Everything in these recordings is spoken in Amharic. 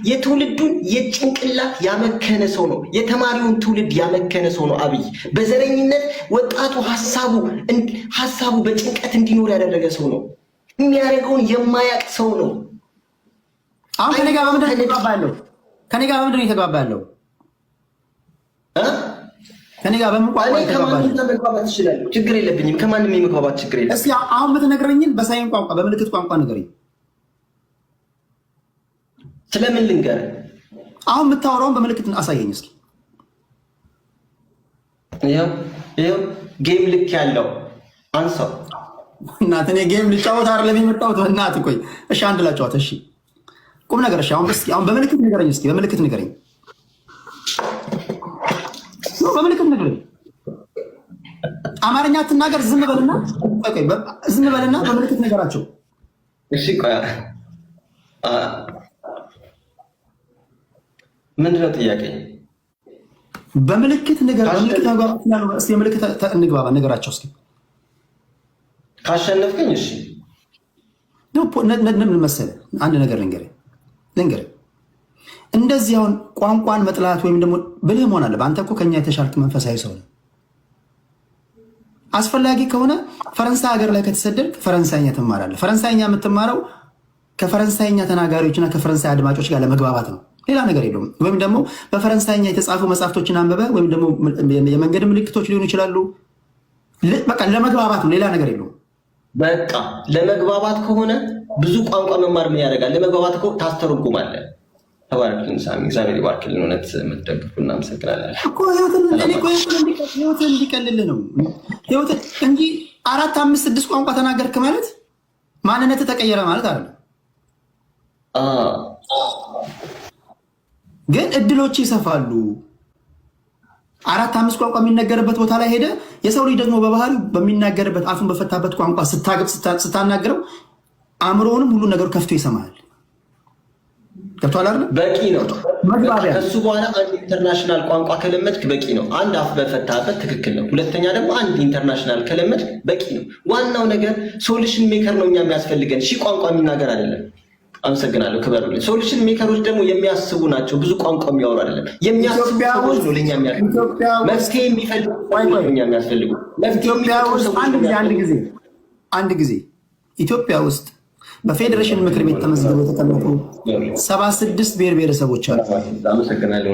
የትውልዱን የጭንቅላት ያመከነ ሰው ነው። የተማሪውን ትውልድ ያመከነ ሰው ነው አብይ። በዘረኝነት ወጣቱ ሐሳቡ በጭንቀት እንዲኖር ያደረገ ሰው ነው። የሚያደርገውን የማያቅ ሰው ነው። አሁን ከኔ ጋር በምንድን ነው የተግባባለው? ከኔ ጋር በምንድን ነው የተግባባለው? ከኔ ጋር በምን ቋንቋ መግባባት ይችላል? ችግር የለብኝም። ከማንም የመግባባት ችግር የለም። እስኪ አሁን የምትነግረኝን በሳይን ቋንቋ በምልክት ቋንቋ ንገረኝ። ስለምን ልንገር? አሁን የምታወራውን በምልክት አሳየኝ እስኪ። ይኸው ጌም ልክ ያለው አንሳው። እናት እኔ ጌም ልጫወት አይደለም የመጣሁት። እናት ቆይ እሺ፣ አንድ ላጫወት። እሺ ቁም ነገር። እሺ አሁን በምልክት ንገረኝ እስኪ። በምልክት ንገረኝ። በምልክት ንገረኝ። አማርኛ አትናገር። ዝም በልና በምልክት ንገራቸው። እሺ ቆይ ምንድነው ጥያቄ? በምልክት ንገር። በምልክት እንግባባ። ንገራቸው እስኪ ካሸነፍከኝ። እሺ ምን መሰለህ፣ አንድ ነገር ልንገርህ። እንደዚህ አሁን ቋንቋን መጥላት ወይም ደግሞ ብልህ መሆን አለብህ። አንተ እኮ ከኛ የተሻልክ መንፈሳዊ ሰው ነው። አስፈላጊ ከሆነ ፈረንሳይ ሀገር ላይ ከተሰደድክ ፈረንሳይኛ ትማራለህ። ፈረንሳይኛ የምትማረው ከፈረንሳይኛ ተናጋሪዎችና ከፈረንሳይ አድማጮች ጋር ለመግባባት ነው። ሌላ ነገር የለውም። ወይም ደግሞ በፈረንሳይኛ የተጻፉ መጽሐፍቶችን አንበበ ወይም ደግሞ የመንገድ ምልክቶች ሊሆኑ ይችላሉ። በቃ ለመግባባት ነው። ሌላ ነገር የለውም። በቃ ለመግባባት ከሆነ ብዙ ቋንቋ መማር ምን ያደርጋል? ለመግባባት እኮ ታስተረጉማለህ። ተባረክልን ሳሚ፣ እግዚአብሔር ይባርክልን። እውነት የምትደግፉ እናመሰግናለን። ህይወትን እንዲቀልልህ ነው ህይወትን እንጂ 4፣ 5፣ 6 ቋንቋ ተናገርክ ማለት ማንነት ተቀየረ ማለት አይደለም። ግን እድሎች ይሰፋሉ። 4፣ 5 ቋንቋ የሚነገርበት ቦታ ላይ ሄደ። የሰው ልጅ ደግሞ በባህሪው በሚናገርበት አፉን በፈታበት ቋንቋ ስታናግረው አእምሮውንም ሁሉ ነገሩ ከፍቶ ይሰማል። ገብቶሃል አይደል? በቂ ነው። ከሱ በኋላ አንድ ኢንተርናሽናል ቋንቋ ከለመድክ በቂ ነው። አንድ አፍ በፈታበት ትክክል ነው። ሁለተኛ ደግሞ አንድ ኢንተርናሽናል ከለመድክ በቂ ነው። ዋናው ነገር ሶሉሽን ሜከር ነው እኛ የሚያስፈልገን። ሺህ ቋንቋ የሚናገር አይደለም። አመሰግናለሁ። ክበሩልኝ። ሶሉሽን ሜከሮች ደግሞ የሚያስቡ ናቸው። ብዙ ቋንቋ የሚያወሩ አይደለም። የሚያስቡ ሰዎች ነው ለኛ መፍትሄ የሚፈልጉ ለኛ የሚያስፈልጉ። አንድ ጊዜ ኢትዮጵያ ውስጥ በፌዴሬሽን ምክር ቤት ተመዝግበው የተቀመጡ 76 ብሔር ብሔረሰቦች አሉ። አመሰግናለሁ።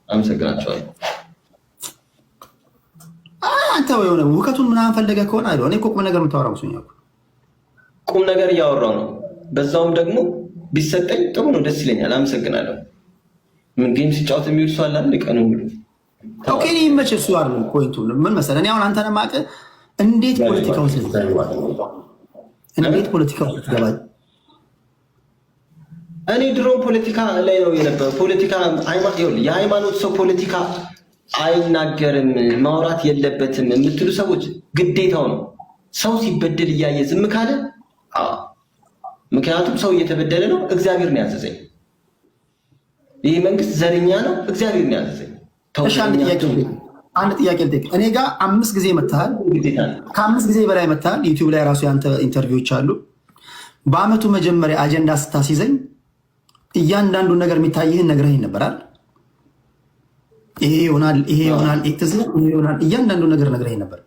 አመሰግናቸዋለሁ። አንተ የሆነ ውከቱን ምናምን ፈለገ ከሆነ አይደል? እኔ እኮ ቁም ነገር የምታወራው ሰው ነው። ቁም ነገር እያወራው ነው። በዛውም ደግሞ ቢሰጠኝ ጥሩ ነው፣ ደስ ይለኛል። አመሰግናለሁ። ምን ጌም ሲጫወት የሚውል ሰው አለ አይደል? ቀኑ ሙሉ ኦኬ። ይመችህ። እሱ አይደል ፖይንቱ። ምን መሰለህ፣ እኔ አሁን አንተን የማውቅህ እንዴት ፖለቲካ ውስጥ ትገባ? እኔ ድሮም ፖለቲካ ላይ ነው የነበረው። ፖለቲካ የሃይማኖት ሰው ፖለቲካ አይናገርም ማውራት የለበትም የምትሉ ሰዎች ግዴታው ነው። ሰው ሲበደል እያየ ዝም ካለ ምክንያቱም ሰው እየተበደለ ነው። እግዚአብሔር ነው ያዘዘኝ። ይህ መንግስት ዘረኛ ነው። እግዚአብሔር ነው ያዘዘኝ። አንድ ጥያቄ ልጠይቅ። እኔ ጋር 5 ጊዜ መጥተሃል። ከ5 ጊዜ በላይ መጥተሃል። ዩቲዩብ ላይ ራሱ ያንተ ኢንተርቪዎች አሉ። በአመቱ መጀመሪያ አጀንዳ ስታስይዘኝ እያንዳንዱ ነገር የሚታይህን ነግረኸኝ ነበራል። ይሄ ይሆናል፣ ይሄ ይሆናል፣ ይሄ ይሆናል፣ እያንዳንዱ ነገር ነግረኸኝ ነበር።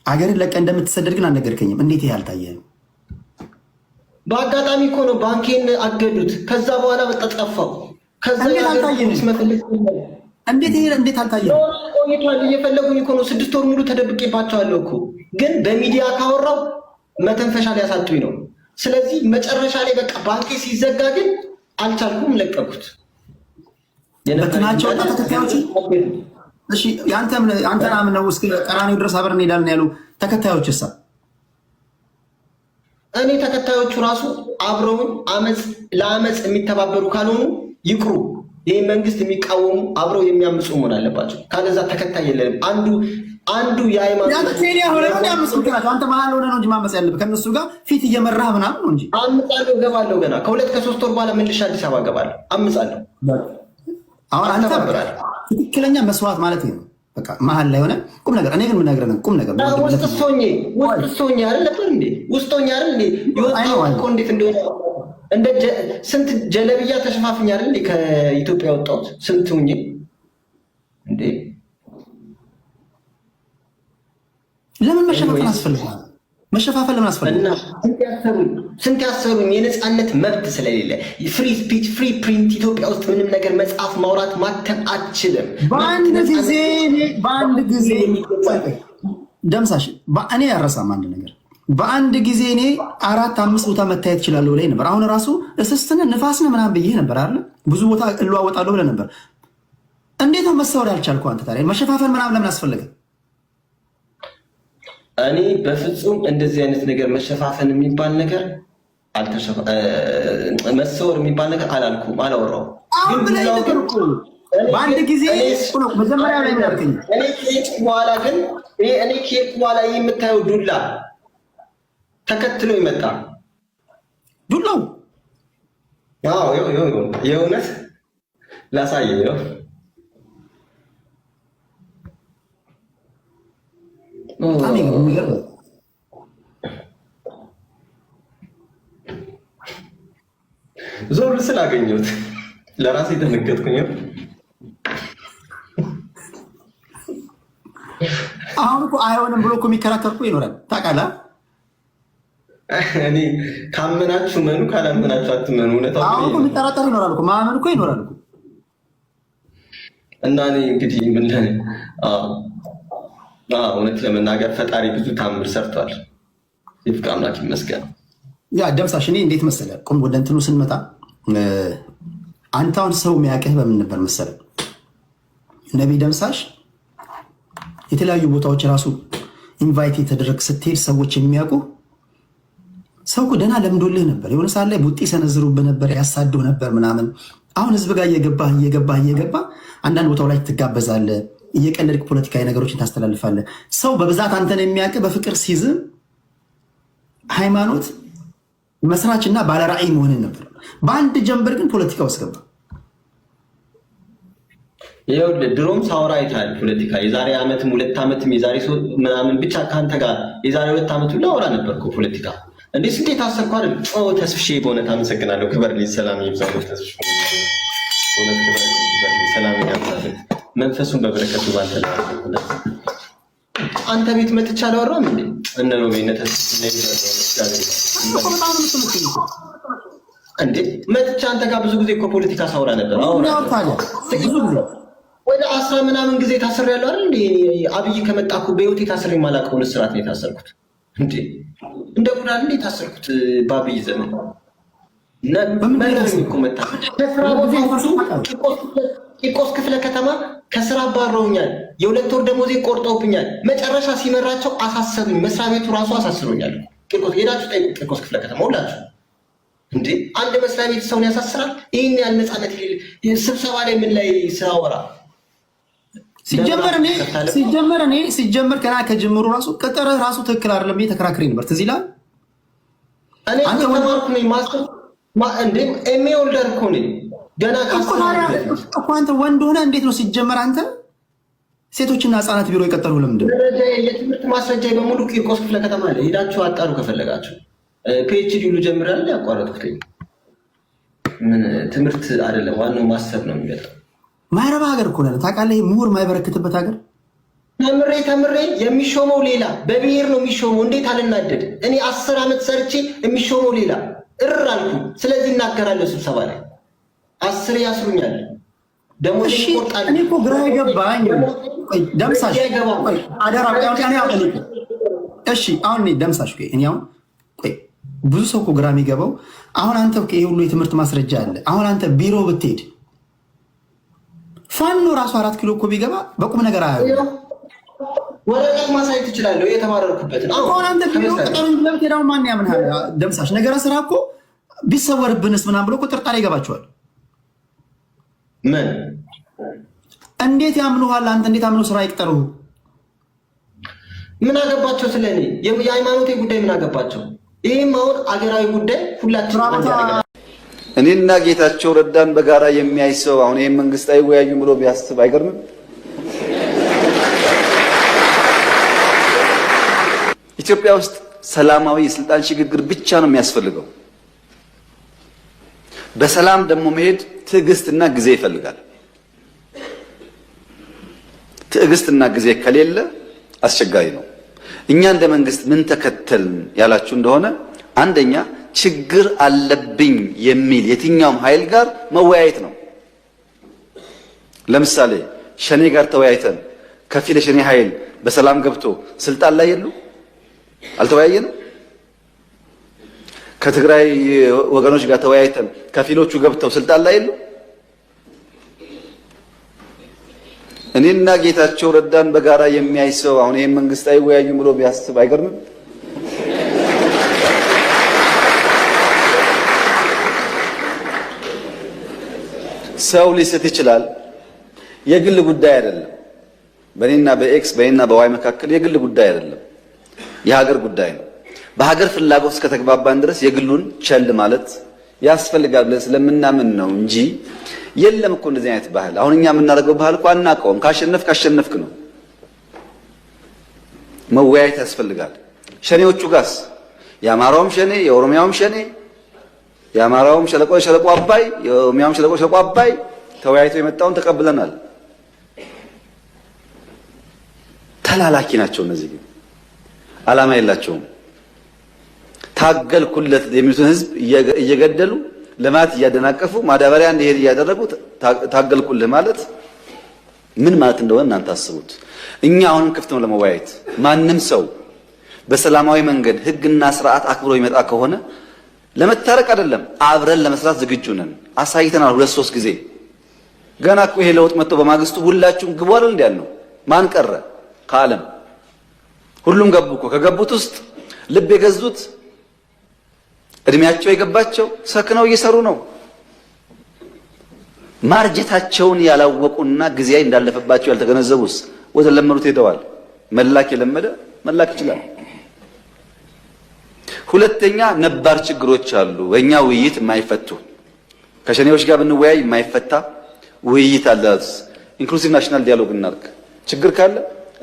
አገርን ለቀህ እንደምትሰደድ ግን አልነገርከኝም። እንዴት ይሄ አልታየህም? በአጋጣሚ እኮ ነው ባንኬን አገዱት። ከዛ በኋላ በቃ ጠፋው። ከዛ እንዴት አልታየህም? ቆይቷል። እየፈለጉኝ እኮ ነው። 6 ወር ሙሉ ተደብቄባቸዋለሁ እኮ። ግን በሚዲያ ካወራው መተንፈሻ ሊያሳጡኝ ነው። ስለዚህ መጨረሻ ላይ በቃ ባንኬ ሲዘጋ ግን አልቻልኩም፣ ለቀኩት። የነበራቸው ተከታዮች እሺ፣ አንተ አምነው እስከ ቀራኒው ድረስ አብረን እንሄዳለን ያሉ ተከታዮች እሳ እኔ ተከታዮቹ ራሱ አብረውን ለአመፅ የሚተባበሩ ካልሆኑ ይቅሩ። ይህ መንግስት የሚቃወሙ አብረው የሚያምፁ መሆን አለባቸው። ካለዛ ተከታይ የለንም። አንዱ የሃይማኖት አንተ መሀል ሆነ ነው እንጂ ማመፅ ያለብህ ከእነሱ ጋር ፊት እየመራህ ምናምን ነው እንጂ። አምፃለሁ፣ እገባለሁ። ገና ከ2 ከ3 ወር በኋላ መልሼ አዲስ አበባ እገባለሁ። አምፃለሁ። አሁን አንተ ትክክለኛ መስዋዕት ማለት ነው። በቃ መሀል ላይ ሆነ ቁም ነገር። እኔ ግን የምነግርህ ቁም ነገር ውስጥ ሶኛ አይደል ነበር እንዴ? ውስጥ ሆኜ አይደል እንዴ የወጣው እኮ እንዴት እንደሆነ እንደ ስንት ጀለብያ ተሸፋፍኝ አይደል እንዴ ከኢትዮጵያ ወጣሁት ስንት ሆኜ እንዴ። ለምን መሸፋፈን አስፈልጋል? መሸፋፈን ለምን አስፈልጋል? እና ስንት ያሰሩኝ የነፃነት መብት ስለሌለ ፍሪ ስፒች ፍሪ ፕሪንት ኢትዮጵያ ውስጥ ምንም ነገር መጻፍ ማውራት ማተም አትችልም። በአንድ ጊዜ ደምሳሽ እኔ ያረሳም አንድ ነገር በአንድ ጊዜ እኔ 4-5 ቦታ መታየት እችላለሁ ብለህ ነበር። አሁን ራሱ እስስትን ንፋስን ምናምን ብዬ ነበር አይደል? ብዙ ቦታ እለዋወጣለሁ ብለህ ነበር። እንዴት ነው መሰወር ያልቻልከው አንተ? ታዲያ መሸፋፈን ምናምን ለምን አስፈለገ? እኔ በፍጹም እንደዚህ አይነት ነገር መሸፋፈን የሚባል ነገር መሰወር የሚባል ነገር አላልኩም፣ አላወራሁም። በአንድ ጊዜ መጀመሪያ ላይ ያልከኝ እኔ ከሄድኩ በኋላ የምታየው ዱላ ተከትሎ ይመጣ ዱላው የእውነት ላሳየኝ ነው። ዞር ስላገኘሁት ለራሴ የተነገጥኩኝ። አሁን እኮ አይሆንም ብሎ እኮ የሚከራከር እኮ ይኖራል ታውቃለህ። እኔ ካመናችሁ መኑ ካላመናችሁ አትመኑ። አሁን እኮ የሚጠራጠር ይኖራል እኮ ማመን እኮ ይኖራል እኮ። እና እኔ እንግዲህ ምን እውነት ለመናገር ፈጣሪ ብዙ ታምር ሰርቷል። ይፍቃ አምላክ ይመስገን። ያ ደምሳሽ እኔ እንዴት መሰለህ ቁም ወደ እንትኑ ስንመጣ አንተ አሁን ሰው የሚያውቅህ በምን ነበር መሰለህ? ነቢይ ደምሳሽ የተለያዩ ቦታዎች ራሱ ኢንቫይት የተደረግ ስትሄድ ሰዎች የሚያውቁ ሰው እኮ ደህና ለምዶልህ ነበር። የሆነ ሰዓት ላይ ቡጢ ሰነዝሩብህ ነበር፣ ያሳድው ነበር ምናምን። አሁን ህዝብ ጋር እየገባህ አንዳንድ ቦታው ላይ ትጋበዛለህ፣ እየቀለድክ ፖለቲካዊ ነገሮችን ታስተላልፋለህ። ሰው በብዛት አንተን የሚያውቅ በፍቅር ሲዝም ሃይማኖት መስራችና ባለራዕይ መሆንን ነበር። በአንድ ጀንበር ግን ፖለቲካ ውስጥ ገባ። ይኸውልህ ድሮም ሳውራ አይተሃል ፖለቲካ። የዛሬ ዓመትም 2 ዓመትም የዛሬ ምናምን ብቻ ከአንተ ጋር የዛሬ 2 ዓመት ሁሉ አውራ ነበር እኮ ፖለቲካ። እንዴ ስንቴ ታሰርኩ አይደል? ተስፍሼ በእውነት አመሰግናለሁ። ክበርልኝ፣ ሰላም ይብዛልህ። ተስፍሽ በእውነት ክበርልኝ፣ ሰላም ያብዛልህ። መንፈሱን በበረከቱ ባንተ ላይ አንተ ቤት መጥቻ አላወራም እንዴ? እነ ሮቤነት እንዴ መጥቻ አንተ ጋር ብዙ ጊዜ እኮ ፖለቲካ ሳውራ ነበር። ወደ 10 ምናምን ጊዜ ታስሬያለሁ አይደል እንዴ? አብይ ከመጣ እኮ በህይወቴ ታስሬ የማላውቀውን እስራት ነው የታሰርኩት። እንዴ እንደ ጉዳይ እንዴ ታሰርኩት በአብይ ዘመን ነበር እኮ መጣ። ቂርቆስ ክፍለ ከተማ ከስራ አባረውኛል። የ2 ወር ደሞዜ ቆርጠውብኛል። መጨረሻ ሲመራቸው አሳሰሩኝ። መስሪያ ቤቱ ራሱ አሳስሮኛል። ቂርቆስ ሄዳችሁ ጠይቁ። ቂርቆስ ክፍለ ከተማ ሁላችሁ እንዴ አንድ መስሪያ ቤት ሰውን ያሳስራል? ይህን ያህል ነፃነት ስብሰባ ላይ ምን ላይ ስራወራ ሲጀመር ገና ከጅምሩ ራሱ ቅጥር ራሱ ትክክል አይደለም ብዬ ተከራክሬ ነበር። ትዝ ይልሃል? እኔ ተማርኩ ነኝ ማስተር እንዴ ኤምኤ ሆልደር እኮ ነኝ። ገና እኮ አንተ ወንድ ሆነ እንዴት ነው ሲጀመር አንተ ሴቶችና ህፃናት ቢሮ የቀጠሩ ለምንድን ነው? የትምህርት ማስረጃ በሙሉ ቂርቆስ ክፍለ ከተማ ላይ ሄዳችሁ አጣሩ ከፈለጋችሁ። ፒኤችዲ ሁሉ ጀምራለሁ ያቋረጥኩት ምን ትምህርት አይደለም፣ ዋናው ማሰብ ነው የሚመጣው። ማይረባ ሀገር እኮ ነን ታውቃለህ። ምሁር ማይበረክትበት ሀገር። ተምሬ የሚሾመው ሌላ፣ በብሔር ነው የሚሾመው። እንዴት አልናደድ? እኔ 10 ዓመት ሰርቼ የሚሾመው ሌላ እርር አልኩ። ስለዚህ እናገራለሁ ስብሰባ ላይ 10 ያስሩኛል። ደግሞ ይቆርጣል። እኔ እኮ ግራ የገባኝ ደምሳሽ አደራ እሺ አሁን እኔ ደምሳሽ እኔ አሁን ብዙ ሰው እኮ ግራ የሚገባው አሁን አንተ ይሄ ሁሉ የትምህርት ማስረጃ አለ። አሁን አንተ ቢሮ ብትሄድ ፋኖ ራሱ 4 ኪሎ እኮ ቢገባ በቁም ነገር አያየው። ወረቀት ማሳየት ትችላለህ የተማረርኩበትን። አሁን አንተ ቢሮ ቀጠሩኝ ብለህ ብትሄድ አሁን ማን ያምንሃል? ደምሳሽ ነገረ ስራ እኮ ቢሰወርብንስ ምናምን ብሎ እኮ ጥርጣሬ ይገባቸዋል። ምን እንዴት ያምኑሃል? አንተ እንዴት አምነው ስራ ይቅጠሩ? ምን አገባቸው ስለኔ? የሃይማኖቴ ጉዳይ ምን አገባቸው? ይህም አሁን አገራዊ ጉዳይ ሁላችን እኔና ጌታቸው ረዳን በጋራ የሚያይ ሰው አሁን ይህን መንግስት አይወያዩም ብሎ ቢያስብ አይገርምም? ኢትዮጵያ ውስጥ ሰላማዊ የስልጣን ሽግግር ብቻ ነው የሚያስፈልገው። በሰላም ደግሞ መሄድ ትዕግስትና ጊዜ ይፈልጋል። ትዕግስትና ጊዜ ከሌለ አስቸጋሪ ነው። እኛ እንደ መንግስት ምን ተከተልን ያላችሁ እንደሆነ አንደኛ ችግር አለብኝ የሚል የትኛውም ኃይል ጋር መወያየት ነው። ለምሳሌ ሸኔ ጋር ተወያይተን ከፊል የሸኔ ኃይል በሰላም ገብቶ ስልጣን ላይ የሉ አልተወያየንም። ከትግራይ ወገኖች ጋር ተወያይተን ከፊሎቹ ገብተው ስልጣን ላይ የሉ። እኔና ጌታቸው ረዳን በጋራ የሚያይ ሰው አሁን ይሄን መንግስት አይወያዩም ብሎ ቢያስብ አይገርምም? ሰው ሊስት ይችላል። የግል ጉዳይ አይደለም። በእኔና በኤክስ በእኔና በዋይ መካከል የግል ጉዳይ አይደለም፣ የሀገር ጉዳይ ነው። በሀገር ፍላጎት እስከተግባባን ድረስ የግሉን ቸል ማለት ያስፈልጋል ብለን ስለምናምን ነው እንጂ የለም እኮ እንደዚህ አይነት ባህል። አሁን እኛ የምናደርገው ባህል እኮ አናውቀውም። ካሸነፍክ ነው። መወያየት ያስፈልጋል። ሸኔዎቹ ጋስ የአማራውም ሸኔ የኦሮሚያውም ሸኔ የአማራውም ሸለቆ አባይ የኦሮሚያውም ሸለቆ አባይ ተወያይቶ የመጣውን ተቀብለናል። ተላላኪ ናቸው እነዚህ፣ ግን ዓላማ የላቸውም። ታገልኩለት የሚሉትን ህዝብ እየገደሉ ልማት እያደናቀፉ ማዳበሪያ እንዲሄድ እያደረጉ ታገልኩልህ ማለት ምን ማለት እንደሆነ እናንተ አስቡት። እኛ አሁንም ክፍት ነው ለመወያየት። ማንም ሰው በሰላማዊ መንገድ ህግና ስርዓት አክብሮ ይመጣ ከሆነ ለመታረቅ አይደለም አብረን ለመስራት ዝግጁ ነን። አሳይተናል 2-3 ጊዜ። ገና እኮ ይሄ ለውጥ መጥቶ በማግስቱ ሁላችሁም ግቡ አይደል እንዴ? ማን ቀረ ከዓለም? ሁሉም ገቡ እኮ። ከገቡት ውስጥ ልብ የገዙት እድሜያቸው የገባቸው ሰክነው እየሰሩ ነው። ማርጀታቸውን ያላወቁና ጊዜ እንዳለፈባቸው ያልተገነዘቡስ ወደ ለመዱት ሄደዋል። መላክ የለመደ መላክ ይችላል። ሁለተኛ ነባር ችግሮች አሉ በእኛ ውይይት የማይፈቱ። ከሸኔዎች ጋር ብንወያይ የማይፈታ ውይይት አለ። ኢንክሉሲቭ ናሽናል ዲያሎግ እናድርግ። ችግር ካለ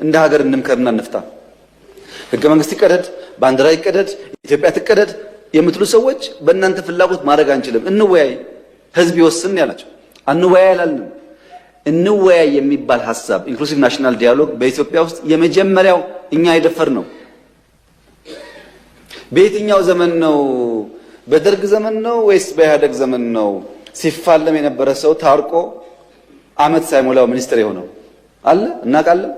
እንደ ሀገር እንምከርና እንፍታ። ህገ መንግስት ይቀደድ፣ ባንዲራ ይቀደድ፣ ኢትዮጵያ ትቀደድ የምትሉ ሰዎች በእናንተ ፍላጎት ማድረግ አንችልም። እንወያይ፣ ህዝብ ይወስን ያላቸው። አንወያይ አላልንም። እንወያይ የሚባል ሐሳብ ኢንክሉሲቭ ናሽናል ዲያሎግ በኢትዮጵያ ውስጥ የመጀመሪያው እኛ የደፈር ነው። በየትኛው ዘመን ነው? በደርግ ዘመን ነው ወይስ በኢህአደግ ዘመን ነው ሲፋለም የነበረ ሰው ታርቆ አመት ሳይሞላው ሚኒስትር የሆነው? አለ እናውቃለን።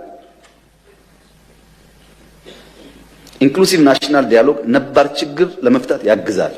ኢንክሉሲቭ ናሽናል ዲያሎግ ነባር ችግር ለመፍታት ያግዛል።